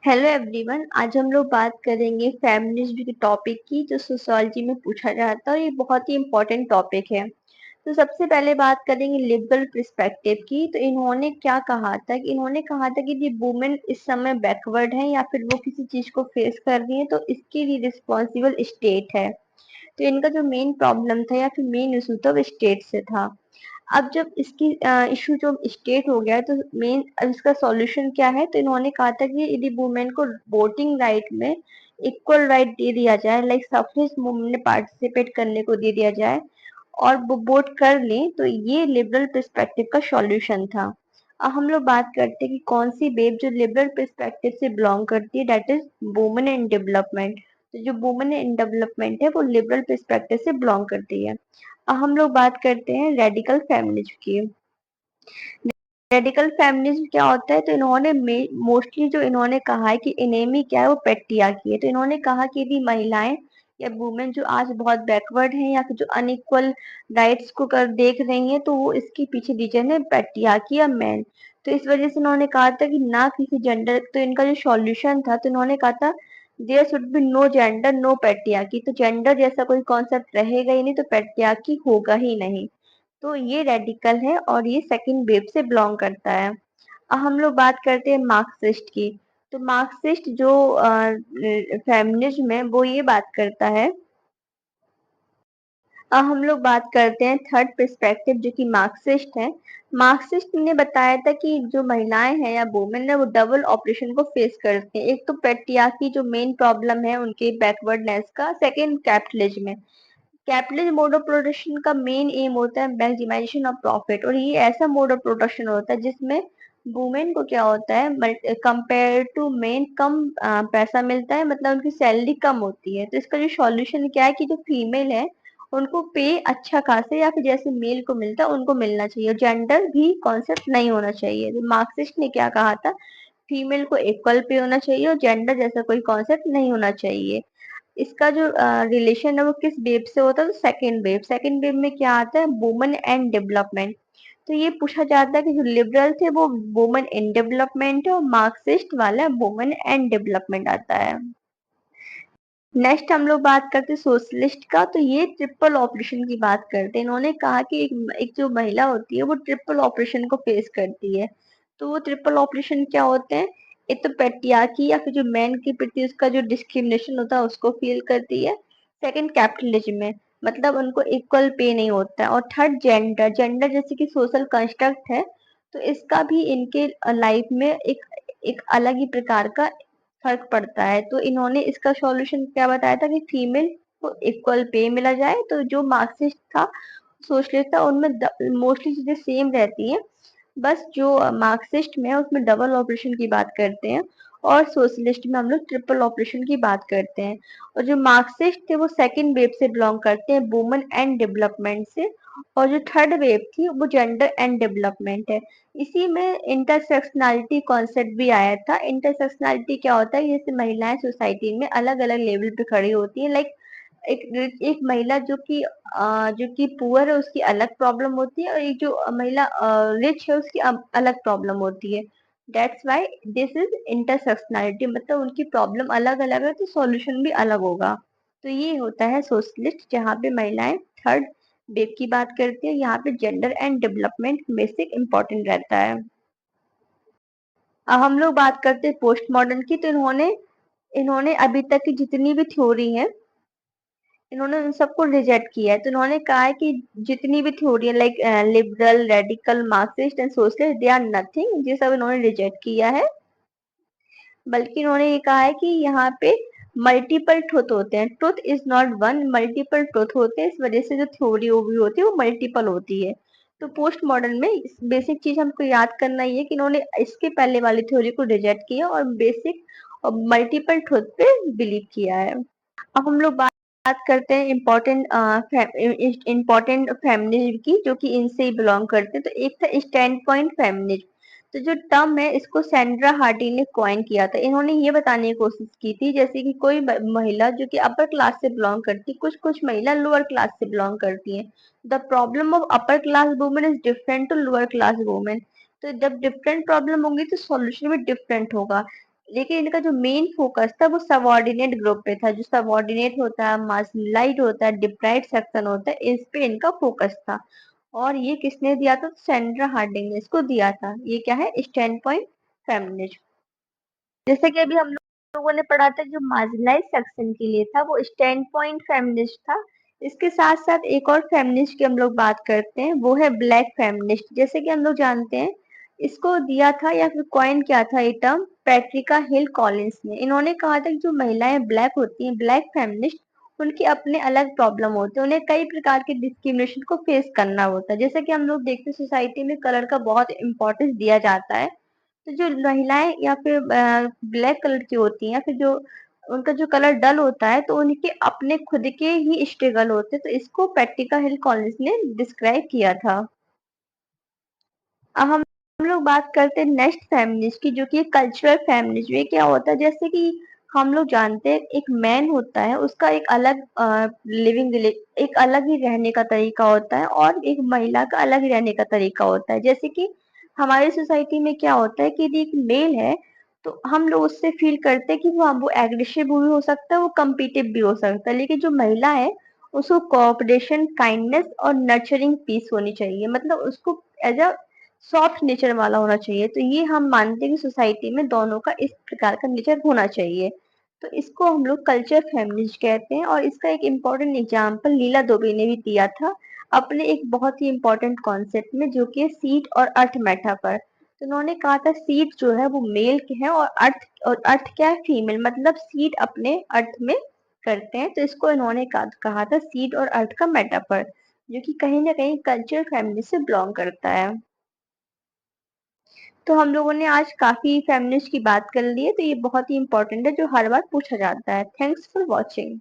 Hello everyone. आज हम लोग बात करेंगे फेमिनिज्म के टॉपिक की, जो सोशियोलॉजी में पूछा जाता है और ये बहुत ही इम्पोर्टेंट टॉपिक है। तो सबसे पहले बात करेंगे लिबरल पर्सपेक्टिव की। तो इन्होंने क्या कहा था कि इन्होंने कहा था कि ये वुमेन इस समय बैकवर्ड है या फिर वो किसी चीज को फेस कर रही है तो इसके लिए रिस्पॉन्सिबल स्टेट है। तो इनका जो मेन प्रॉब्लम था या फिर मेन इशू था वो स्टेट से था। अब जब इसकी इशू जो स्टेट हो गया है तो मेन अब इसका सॉल्यूशन क्या है। तो इन्होंने कहा था कि यदि वुमेन को वोटिंग राइट में इक्वल राइट दे दिया जाए, लाइक सफरेज मूवमेंट में पार्टिसिपेट करने को दे दिया जाए और वो वोट कर लें, तो ये लिबरल पर्सपेक्टिव का सॉल्यूशन था। अब हम लोग बात करते हैं कि कौन सी वेव जो लिबरल पर्सपेक्टिव से बिलोंग करती है, that is women in development. तो जो वुमेन इन डेवलपमेंट है वो लिबरल पर्सपेक्टिव से बिलोंग करती है। अब हम लोग बात करते हैं रेडिकल फेमिनिज्म की। रेडिकल फेमिनिज्म क्या होता है? तो इन्होंने मोस्टली जो इन्होंने कहा है कि एनेमी क्या है, वो पेट्रियार्की है। तो इन्होंने कहा कि यदि महिलाएं या वुमेन जो आज बहुत बैकवर्ड हैं या फिर जो अनइक्वल राइट्स को कर देख रही हैं, तो वो इसके पीछे रीजन है पेट्रियार्की या मैन। तो इस वजह से इन्होंने कहा था कि ना किसी जेंडर, तो इनका जो सॉल्यूशन था तो इन्होंने कहा था there should be no gender no patriarchy. तो जेंडर जैसा कोई कॉन्सेप्ट रहेगा ही नहीं, तो पेट्रियार्की होगा ही नहीं। तो ये रेडिकल है और ये सेकंड वेव से बिलोंग करता है। अब हम लोग बात करते हैं मार्क्सिस्ट की। तो मार्क्सिस्ट जो फेमिनिज्म है वो ये बात करता है। अब हम लोग बात करते हैं थर्ड पर्सपेक्टिव जो कि मार्क्सिस्ट है। मार्क्सिस्ट ने बताया था कि जो महिलाएं हैं या वुमेन है वो डबल ऑपरेशन को फेस करते हैं। एक तो पेट्रियार्की जो मेन प्रॉब्लम है उनके बैकवर्डनेस का, सेकंड कैपिटलिज्म है। कैपिटलिज्म मोड ऑफ प्रोडक्शन का मेन एम होता है मैक्सिमाइजेशन ऑफ प्रॉफिट, और ये ऐसा मोड ऑफ प्रोडक्शन होता है जिसमें वुमेन को क्या होता है, कंपेयर टू मेन कम पैसा मिलता है, मतलब उनकी सैलरी कम होती है। तो इसका जो सॉल्यूशन क्या है कि जो फीमेल है उनको पे अच्छा खासा या फिर जैसे मेल को मिलता है उनको मिलना चाहिए, जेंडर भी कॉन्सेप्ट नहीं होना चाहिए। तो मार्क्सिस्ट ने क्या कहा था, फीमेल को इक्वल पे होना चाहिए और जेंडर जैसा कोई कॉन्सेप्ट नहीं होना चाहिए। इसका जो रिलेशन है वो किस वेब से होता है? तो सेकंड वेब में क्या आता है, वुमेन एंड डेवलपमेंट। तो ये पूछा जाता है कि जो लिबरल थे वो वुमेन इन डेवलपमेंट है और मार्क्सिस्ट वाला वुमेन एंड डेवलपमेंट आता है। नेक्स्ट हम लोग बात करते हैं सोशलिस्ट का। तो ये ट्रिपल ऑपरेशन की बात करते हैं। इन्होंने कहा कि एक जो महिला होती है वो ट्रिपल ऑपरेशन को फेस करती है। तो वो ट्रिपल ऑपरेशन क्या होते हैं? एक तो पेट्रियार्की या फिर जो मैन के प्रति उसका जो डिस्क्रिमिनेशन होता है उसको फील करती है। सेकंड कैपिटलिज्म में, मतलब उनको इक्वल पे नहीं होता है। और थर्ड जेंडर, जेंडर जैसे कि सोशल कंस्ट्रक्ट है, तो इसका भी इनके लाइफ में एक एक अलग ही प्रकार का फर्क पड़ता है। तो इन्होंने इसका सॉल्यूशन क्या बताया था कि फीमेल को इक्वल पे मिला जाए। तो जो मार्क्सिस्ट था, सोशलिस्ट था, उनमें मोस्टली चीजें सेम रहती हैं। बस जो मार्क्सिस्ट में है उसमें डबल ऑपरेशन की बात करते हैं और सोशलिस्ट में हम लोग ट्रिपल ऑपरेशन की बात करते हैं। और जो मार्क्सिस्ट थे वो सेकंड वेव से बिलोंग करते हैं, वुमेन एंड डेवलपमेंट से। और जो थर्ड वेव थी वो जेंडर एंड डेवलपमेंट है। इसी में इंटरसेक्शनैलिटी कॉन्सेप्ट भी आया था। इंटरसेक्शनैलिटी क्या होता है, जैसे महिलाएं सोसाइटी में अलग अलग लेवल पे खड़ी होती है। लाइक एक महिला जो कि पुअर है उसकी अलग प्रॉब्लम होती है, और एक जो महिला रिच है उसकी अलग प्रॉब्लम होती है। That's why this is intersectionality, मतलब उनकी प्रॉब्लम अलग अलग है तो सॉल्यूशन भी अलग होगा। तो ये होता है सोशलिस्ट, जहाँ पे महिलाएं थर्ड वेव की बात करती है। यहाँ पे gender and development basic important रहता है। अब हम लोग बात करते हैं पोस्ट मॉडर्न की। तो इन्होंने इन्होंने अभी तक की जितनी भी थ्योरी है इन्होंने उन सबको रिजेक्ट किया है। तो इन्होंने कहा है कि जितनी भी थ्योरी है, like liberal, radical, Marxist and socialist, they are nothing, ये सब इन्होंने रिजेक्ट किया है। बल्कि इन्होंने ये कहा है कि यहाँ पे मल्टीपल ट्रुथ होते हैं, truth is not one, multiple truth होते हैं। इस वजह से जो थ्योरी वो भी होती है वो मल्टीपल होती है। तो पोस्ट मॉडर्न में बेसिक चीज हमको याद करना ये है कि इन्होंने इसके पहले वाली थ्योरी को रिजेक्ट किया और बेसिक और मल्टीपल ट्रुथ पे बिलीव किया है। अब हम लोग बात करते हैं इम्पोर्टेंट फेमिनिज्म की, जो कि इनसे ही बिलोंग करते हैं। तो एक था स्टैंड पॉइंट फेमिनिज्म। तो जो टर्म है इसको सैंड्रा हार्डी ने कॉइन किया था। इन्होंने ये बताने की कोशिश की थी जैसे कि कोई महिला जो कि अपर क्लास से बिलोंग करती, कुछ कुछ महिला लोअर क्लास से बिलोंग करती हैं। The problem of upper class women is different to lower class women. तो जब डिफरेंट प्रॉब्लम होंगी तो सॉल्यूशन भी डिफरेंट होगा। लेकिन इनका जो मेन फोकस था वो सबऑर्डिनेट ग्रुप पे था। जो सबऑर्डिनेट होता है, मार्जिनलाइज्ड होता है, डिप्राइव्ड सेक्शन होता है, इस पे इनका फोकस था। और ये किसने दिया था? सेंड्रा हार्डिंग ने इसको दिया था। ये क्या है? Stand point feminism. जैसे कि अभी हम लोगों ने पढ़ा था, जो मार्जिनलाइज सेक्शन के लिए था वो स्टैंड पॉइंट फेमिनिस्ट था। इसके साथ साथ एक और फेमिनिस्ट की हम लोग बात करते हैं, वो है ब्लैक फेमिनिस्ट। जैसे कि हम लोग जानते हैं, इसको दिया था या फिर कॉइन किया था ये टर्म पैट्रिका हिल कॉलिंस ने। इन्होंने कहा था कि जो महिलाएं ब्लैक होती हैं, ब्लैक फेमिनिस्ट, उनके अपने अलग प्रॉब्लम होते हैं, उन्हें कई प्रकार के डिस्क्रिमिनेशन को फेस करना होता है। जैसे कि हम लोग देखते हैं सोसाइटी में कलर का बहुत इंपॉर्टेंस दिया जाता है। तो जो महिलाएं या फिर ब्लैक कलर की होती हैं, या फिर जो उनका जो कलर डल होता है, तो उनके अपने खुद के ही स्ट्रगल होते हैं। तो इसको पैट्रिका हिल कॉलिंस ने डिस्क्राइब किया था। अब हम लोग बात करते हैं नेक्स्ट फेमिनिस्ट की, जो कि कल्चरल फेमिनिज्म। ये क्या होता है? जैसे कि हम लोग जानते हैं, एक मैन होता है, उसका एक अलग लिविंग, एक अलग ही रहने का तरीका होता है, और एक महिला का अलग ही रहने का तरीका होता है। जैसे कि हमारी सोसाइटी में क्या होता है कि यदि एक मेल है, तो हम लोग उससे फील करते हैं कि वो एग्रेसिव भी हो सकता है, वो कम्पिटिव भी हो सकता है। लेकिन जो महिला है, उसको कोऑपरेशन, काइंडनेस और नर्चरिंग पीस होनी चाहिए। मतलब उसको एज अ सॉफ्ट नेचर वाला होना चाहिए। तो ये हम मानते हैं कि सोसाइटी में दोनों का इस प्रकार का नेचर होना चाहिए। तो इसको हम लोग कल्चर फेमिनिज्म कहते हैं। और इसका एक इम्पोर्टेंट एग्जाम्पल लीला दुबे ने भी दिया था अपने एक बहुत ही इम्पोर्टेंट कॉन्सेप्ट में, जो कि सीट और अर्थ मेटाफर। तो उन्होंने कहा था सीट जो है वो मेल के है, और अर्थ क्या है? फीमेल। मतलब सीट अपने अर्थ में करते हैं। तो इसको इन्होंने कहा था सीट और अर्थ का मेटाफर, जो कि कहीं ना कहीं कल्चर फैमिली से बिलोंग करता है। तो हम लोगों ने आज काफी फेमिनिस्ट की बात कर ली है। तो ये बहुत ही इंपॉर्टेंट है, जो हर बार पूछा जाता है। Thanks for watching.